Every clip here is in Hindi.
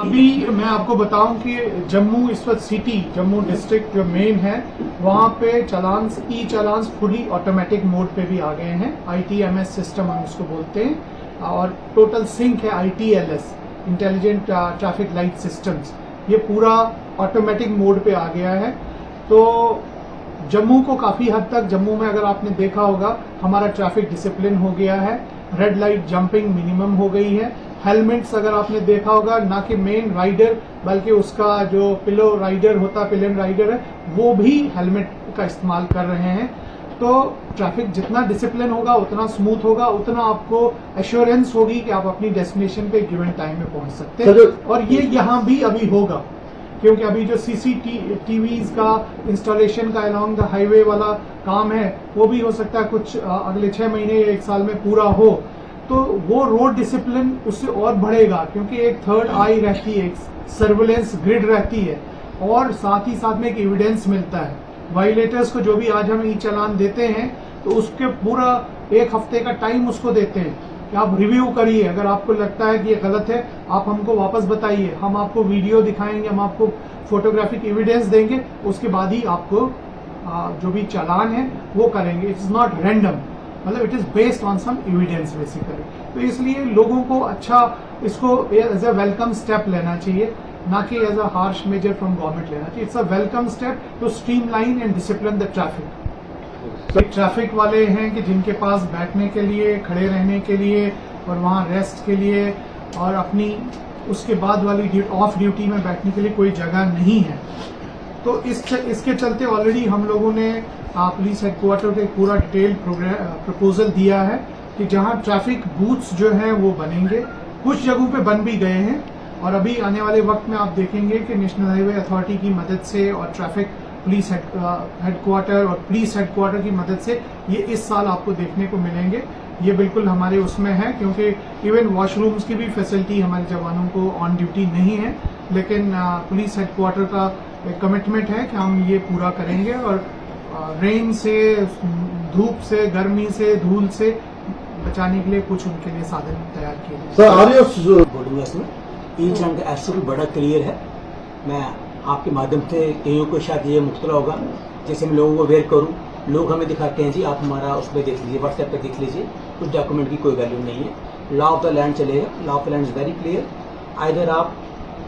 अभी मैं आपको बताऊं कि जम्मू इस वक्त सिटी, जम्मू डिस्ट्रिक्ट जो मेन है, वहां पे चालान्स, ई चालान्स फुली ऑटोमेटिक मोड पे भी आ गए हैं। ITMS सिस्टम हम इसको बोलते हैं, और टोटल सिंक है ITLS, intelligent traffic light systems. ये पूरा ऑटोमेटिक मोड पे आ गया है। तो जम्मू को काफी हद तक, जम्मू में अगर आपने देखा होगा, हमारा ट्रैफिक डिसिप्लिन हो गया है। रेड लाइट जंपिंग मिनिमम हो गई है। हेलमेट्स अगर आपने देखा होगा, ना कि मेन राइडर बल्कि उसका जो पिलो राइडर होता, पिलियन राइडर है, वो भी हेलमेट का इस्तेमाल कर रहे हैं। तो ट्रैफिक जितना डिसिप्लिन होगा, उतना स्मूथ होगा, उतना आपको एश्योरेंस होगी कि आप अपनी डेस्टिनेशन पे गिवन टाइम में पहुंच सकते हैं। और ये यहाँ भी अभी होगा, क्योंकि अभी जो CCTVs का इंस्टॉलेशन का अलोंग द हाईवे वाला काम है, वो भी हो सकता है कुछ अगले 6 महीने या 1 साल में पूरा हो। तो वो रोड डिसिप्लिन उससे और बढ़ेगा, क्योंकि एक थर्ड आई रहती है, एक सर्विलेंस ग्रिड रहती है, और साथ ही साथ में एक एविडेंस मिलता है वायलेटर्स को। जो भी आज हम ई चालान देते हैं, तो उसके पूरा 1 हफ्ते का टाइम उसको देते हैं कि आप रिव्यू करिए। अगर आपको लगता है कि ये गलत है, आप हमको वापस बताइए, हम आपको वीडियो दिखाएंगे, हम आपको फोटोग्राफिक एविडेंस देंगे, उसके बाद ही आपको जो भी चालान है वो करेंगे। इट्स नॉट रैंडम, मतलब it is based on some evidence basically. तो इसलिए लोगों को अच्छा इसको एज अ वेलकम स्टेप लेना चाहिए, ना कि as a harsh measure from government लेना चाहिए। It's a welcome step to streamline and discipline the traffic. Traffic वाले हैं कि जिनके पास बैठने के लिए, खड़े रहने के लिए, और वहां रेस्ट के लिए, और अपनी उसके बाद वाली ऑफ ड्यूटी में बैठने के लिए कोई जगह नहीं है। तो इसके चलते ऑलरेडी हम लोगों ने पुलिस हेडक्वार्टर को एक पूरा डिटेल प्रपोजल दिया है कि जहां ट्रैफिक बूथ्स जो हैं वो बनेंगे। कुछ जगहों पे बन भी गए हैं, और अभी आने वाले वक्त में आप देखेंगे कि नेशनल हाईवे अथॉरिटी की मदद से और ट्रैफिक पुलिस हेडक्वार्टर और पुलिस हेडक्वार्टर की मदद से ये इस साल आपको देखने को मिलेंगे। ये बिल्कुल हमारे उसमें है, क्योंकि इवन वॉशरूम्स की भी फैसिलिटी हमारे जवानों को ऑन ड्यूटी नहीं है, लेकिन पुलिस हेडक्वार्टर का एक कमिटमेंट है कि हम ये पूरा करेंगे। और रेन से, धूप से, गर्मी से, धूल से बचाने के लिए कुछ उनके लिए साधन तैयार किए गए। सर बोलूंगा इसमें ई चालान का एसओपी बड़ा क्लियर है। मैं आपके माध्यम से कईयों को शायद ये मुख्तला होगा, जैसे मैं लोगों को अवेयर करूं, लोग हमें दिखाते हैं जी आप हमारा उस पर देख लीजिए, व्हाट्सएप पे देख लीजिए, कुछ डॉक्यूमेंट की कोई वैल्यू नहीं है। लॉ ऑफ द लैंड चलेगा, law of the land is very clear. Either आप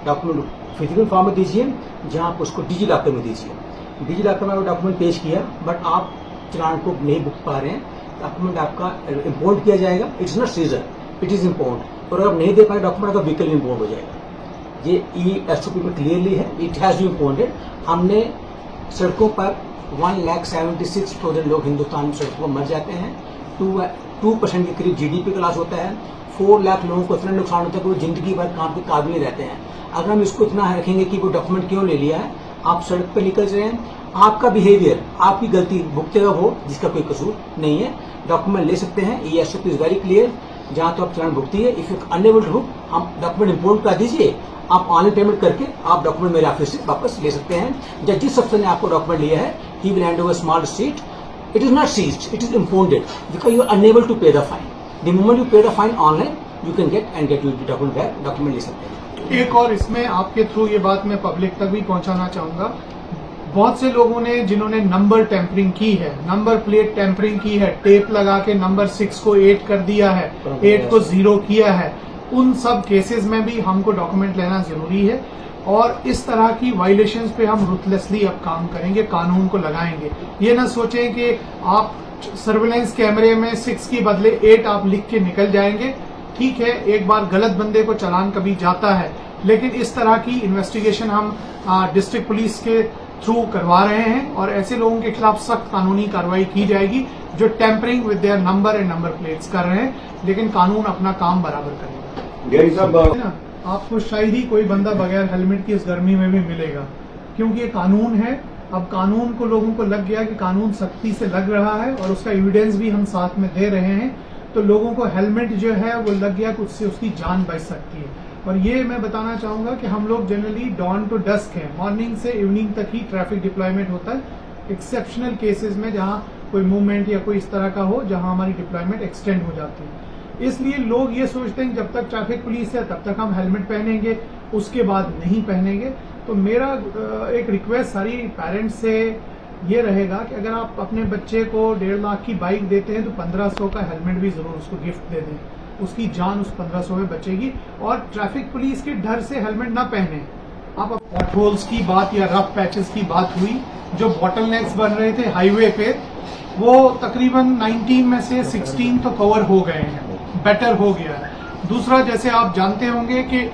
डॉक्यूमेंट फिजिकल फॉर्म में दीजिए, जहां आप उसको डिजी लॉकर में दीजिए। डिजी लॉकर में आपको डॉक्यूमेंट पेश किया, बट आप चालान को नहीं बुक पा रहे हैं, डॉक्यूमेंट आपका इम्पोर्ट किया जाएगा। It's not seizure, it is import. और अगर आप नहीं दे पाए डॉक्यूमेंट, आपका व्हीकल इम्पोर्ट हो जाएगा। ये ESOP में क्लियरली है, इट हैज बीन इम्पोर्टेड। हमने सड़कों पर 1,76,000 लोग हिंदुस्तान में सड़कों पर मर जाते हैं। 2% के करीब GDP का लॉस होता है। 4 लाख लोगों को इतना नुकसान होता है कि वो जिंदगी भर काम के काबिल नहीं रहते हैं। अगर हम इसको इतना रखेंगे कि वो डॉक्यूमेंट क्यों ले लिया है, आप सड़क पर निकल रहे हैं, आपका बिहेवियर, आपकी गलती भुगतेगा वो जिसका कोई कसूर नहीं है। डॉक्यूमेंट ले सकते हैं, ESOP इज वेरी क्लियर। जहां तो आप चालान भुगती है, if you unable to book, हम डॉक्यूमेंट इम्पोर्ट कर दीजिए, आप ऑनलाइन पेमेंट करके आप डॉक्यूमेंट मेरे ऑफिस से वापस ले सकते हैं। या जिस अफसर ने आपको डॉक्यूमेंट लिया है, he will hand over small receipt. It is not seized, it is impounded, because you are unable to pay the fine. The moment you pay the fine online, you can get you document back, document ले सकते हैं। एक और इसमें आपके थ्रू ये बात मैं पब्लिक तक भी पहुंचाना चाहूंगा। बहुत से लोगों ने, जिन्होंने नंबर टेम्परिंग की है, नंबर प्लेट टेम्परिंग की है, टेप लगा के नंबर 6 को 8 कर दिया है, 8 को 0 किया है, उन सब केसेस में भी हमको डॉक्यूमेंट लेना जरूरी है। और इस तरह की वायलेशंस पे हम रुथलेसली अब काम करेंगे, कानून को लगाएंगे। ये ना सोचें कि आप सर्विलेंस कैमरे में 6 की बदले 8 आप लिख के निकल जाएंगे। ठीक है, एक बार गलत बंदे को चालान कभी जाता है, लेकिन इस तरह की इन्वेस्टिगेशन हम डिस्ट्रिक्ट पुलिस के थ्रू करवा रहे हैं, और ऐसे लोगों के खिलाफ सख्त कानूनी कार्रवाई की जाएगी जो tampering with their number and number plates कर रहे हैं। लेकिन कानून अपना काम बराबर करेगा। आपको शायद ही कोई बंदा बगैर हेलमेट की इस गर्मी में भी मिलेगा, क्योंकि ये कानून है। अब कानून को लोगों को लग गया कि कानून सख्ती से लग रहा है, और उसका एविडेंस भी हम साथ में दे रहे हैं। तो लोगों को हेलमेट जो है वो लग गया कि उससे उसकी जान बच सकती है। और ये मैं बताना चाहूंगा कि हम लोग जनरली डॉन टू डस्क है, मॉर्निंग से इवनिंग तक ही ट्रैफिक डिप्लॉयमेंट होता है। एक्सेप्शनल केसेस में जहां कोई मूवमेंट या कोई इस तरह का हो, जहां हमारी डिप्लॉयमेंट एक्सटेंड हो जाती है। इसलिए लोग ये सोचते हैं कि जब तक ट्रैफिक पुलिस है तब तक हम हेलमेट पहनेंगे, उसके बाद नहीं पहनेंगे। तो मेरा एक रिक्वेस्ट सारी पेरेंट्स से ये रहेगा कि अगर आप अपने बच्चे को 1.5 लाख की बाइक देते हैं तो 1500 का हेलमेट भी जरूर उसको गिफ्ट दे दें, उसकी जान उस 1500 में बचेगी। और ट्रैफिक पुलिस के डर से हेलमेट ना पहने। आप पॉट होल्स की बात या रफ पैचेस की बात हुई, जो बॉटलनेक्स बन रहे थे हाईवे पे, वो तकरीबन 19 में से 16 तो कवर हो गए हैं, बेटर हो गया है। दूसरा, जैसे आप जानते होंगे कि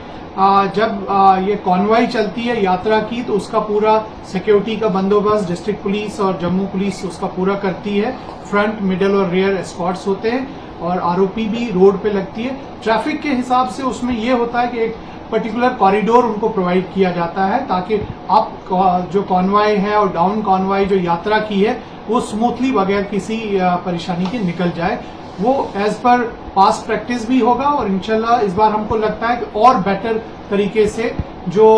जब ये कॉन्वॉय चलती है यात्रा की, तो उसका पूरा सिक्योरिटी का बंदोबस्त डिस्ट्रिक्ट पुलिस और जम्मू पुलिस उसका पूरा करती है। फ्रंट, मिडल और रियर एस्कॉर्ट्स होते हैं और आरओपी भी रोड पे लगती है। ट्रैफिक के हिसाब से उसमें ये होता है कि एक पर्टिकुलर कॉरिडोर उनको प्रोवाइड किया जाता है ताकि अप जो कॉन्वॉय है और डाउन कॉन्वॉय जो यात्रा की है वो स्मूथली बगैर किसी परेशानी के निकल जाए। वो एज पर पास्ट प्रैक्टिस भी होगा और इंशाल्लाह इस बार हमको लगता है कि और बेटर तरीके से जो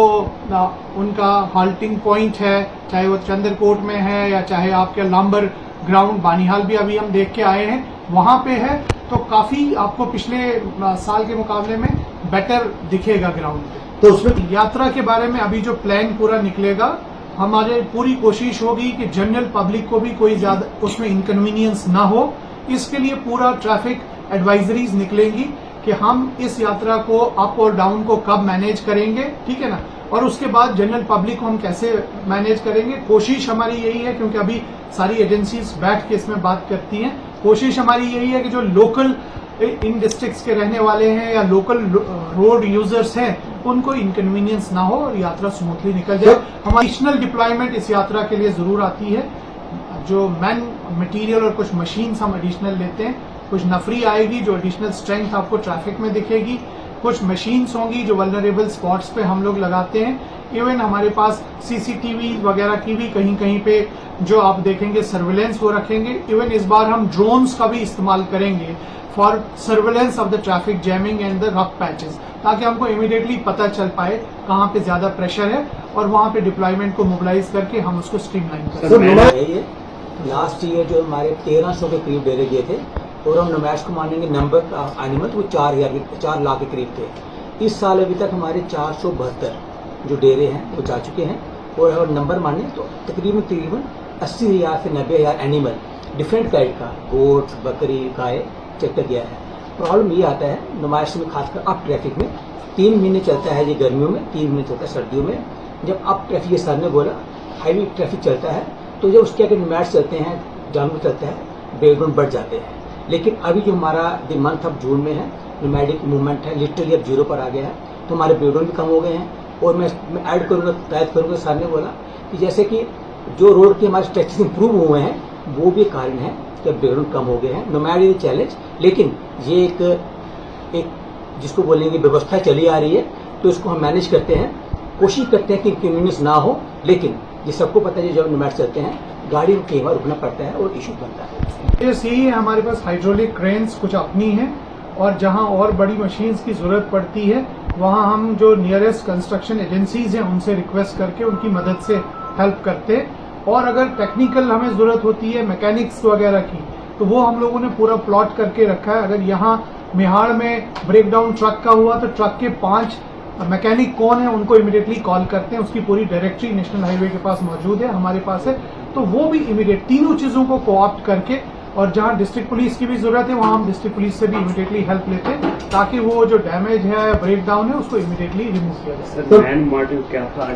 उनका हाल्टिंग पॉइंट है, चाहे वो चंद्रकोट में है या चाहे आपके लांबर ग्राउंड बानीहाल भी अभी हम देख के आए हैं, वहां पे है, तो काफी आपको पिछले साल के मुकाबले में बेटर दिखेगा ग्राउंड पे। तो उसमें यात्रा के बारे में अभी जो प्लान पूरा निकलेगा, हमारे पूरी कोशिश होगी कि जनरल पब्लिक को भी कोई ज्यादा उसमें इनकन्वीनियंस ना हो। इसके लिए पूरा ट्रैफिक एडवाइजरीज निकलेंगी कि हम इस यात्रा को अप और डाउन को कब मैनेज करेंगे, ठीक है ना, और उसके बाद जनरल पब्लिक को हम कैसे मैनेज करेंगे। कोशिश हमारी यही है, क्योंकि अभी सारी एजेंसीज बैठ के इसमें बात करती हैं, कोशिश हमारी यही है कि जो लोकल इन डिस्ट्रिक्ट्स के रहने वाले हैं या लोकल रोड यूजर्स हैं, उनको इनकन्वीनियंस ना हो और यात्रा स्मूथली निकल जाए। हमारी एडिशनल डिप्लॉयमेंट इस यात्रा के लिए जरूर आती है। जो मैन मटेरियल और कुछ मशीन्स हम एडिशनल लेते हैं, कुछ नफरी आएगी जो एडिशनल स्ट्रेंथ आपको ट्रैफिक में दिखेगी, कुछ मशीन्स होंगी जो वल्नरेबल स्पॉट्स पे हम लोग लगाते हैं। इवन हमारे पास सीसीटीवी वगैरह की भी कहीं कहीं पे जो आप देखेंगे सर्विलेंस वो रखेंगे। इवन इस बार हम ड्रोन्स का भी इस्तेमाल करेंगे for surveillance of the traffic jamming and the rough patches, ताकि हमको इमीडिएटली पता चल पाए कहाँ पे ज्यादा प्रेशर है और वहां पे डिप्लॉयमेंट को मोबिलाइज करके हम उसको स्ट्रीमलाइन करें। लास्ट ईयर जो हमारे 1300 के करीब डेरे गए थे और हम नुमाइश को मानेंगे नंबर एनिमल तो वो 4 लाख के करीब थे। इस साल अभी तक हमारे 472 जो डेरे हैं वो जा चुके हैं और अगर नंबर माने तो तकरीबन 80,000 से 90,000 एनिमल डिफरेंट टाइप का, गोट, बकरी, गाय चेक कर गया है। प्रॉब्लम ये आता है नुमाइश में, खासकर अप ट्रैफिक में 3 महीने चलता है ये गर्मियों में, 3 महीने चलता है सर्दियों में। जब अप ट्रैफिक के सर ने बोला हाईवे ट्रैफिक चलता है, तो जब उसके आगे नुमाइश चलते हैं, जानवर चलते हैं, बैकग्राउंड बढ़ जाते हैं। लेकिन अभी जो हमारा द मंथ ऑफ जून में है, नोमैडिक मूवमेंट है, लिटरली अब 0 पर आ गया है, तो हमारे बैकग्राउंड भी कम हो गए हैं। और मैं ऐड करूँगा, शायद करूँगा, सर ने बोला कि जैसे कि जो रोड के हमारे स्ट्रेचेस इंप्रूव हुए हैं, वो भी कारण है कि अब बैकग्राउंड कम हो गए हैं। नोमैड इज चैलेंज, लेकिन ये एक जिसको बोलेंगे व्यवस्था चली आ रही है, तो इसको हम मैनेज करते हैं, कोशिश करते हैं कि इनकन्वीनियंस ना हो। लेकिन ये सबको पता है जब नोमैड चलते हैं गाड़ी में कई बार रुकना पड़ता है और इशू बनता है। यही है, हमारे पास हाइड्रोलिक क्रेन्स कुछ अपनी हैं और जहां और बड़ी मशीन्स की जरूरत पड़ती है वहां हम जो नियरेस्ट कंस्ट्रक्शन एजेंसीज हैं उनसे रिक्वेस्ट करके उनकी मदद से हेल्प करते हैं। और अगर टेक्निकल हमें जरूरत होती है मैकेनिक्स वगैरह की, तो वो हम लोगों ने पूरा प्लॉट करके रखा है। अगर यहाँ मिहाड़ में ब्रेकडाउन ट्रक का हुआ तो ट्रक के 5 मैकेनिक कौन है उनको इमीडिएटली कॉल करते हैं, उसकी पूरी डायरेक्टरी नेशनल हाईवे के पास मौजूद है, हमारे पास है, तो वो भी इमीडिएट तीनों चीजों को कोऑप्ट करके, और जहां डिस्ट्रिक्ट पुलिस की भी जरूरत है वहां हम डिस्ट्रिक्ट पुलिस से भी इमीडिएटली हेल्प लेते हैं ताकि वो जो डैमेज है, ब्रेकडाउन है, उसको इमीडिएटली रिमूव किया जाए। मैन मोटिव क्या था?